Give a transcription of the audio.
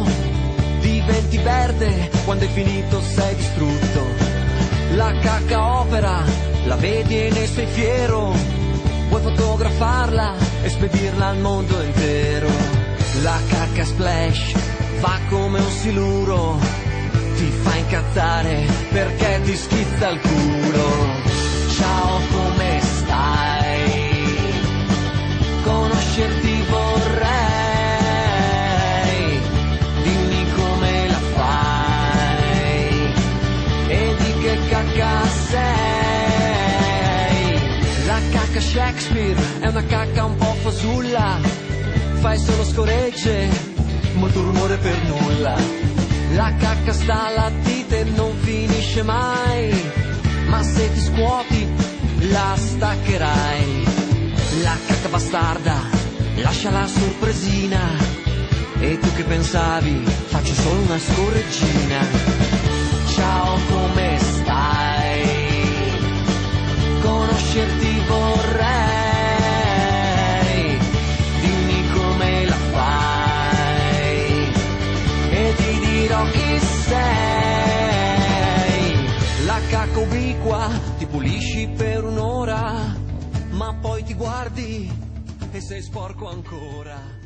nero, diventi verde, quando è finito sei distrutto. La cacca opera, la vedi e ne sei fiero, vuoi fotografarla e spedirla al mondo intero. La cacca splash va come un siluro, ti fa incazzare perché ti schizza il culo. Ciao, come stai? Conoscerti vorrei, dimmi come la fai e di che cacca sei. La cacca Shakespeare è una cacca un po' fasulla, fai solo scoregge, molto rumore per nulla. La cacca sta alla dita e non finisce mai, ma se ti scuoti la staccherai. La cacca bastarda lascia la sorpresina, e tu che pensavi faccio solo una scorreggina. Ciao, come stai? Conoscerti vorrei, dimmi come la fai e ti dirò chi sei. La cacca ubiqua ti pulisci per un'ora, ma poi ti guardi e sei sporco ancora.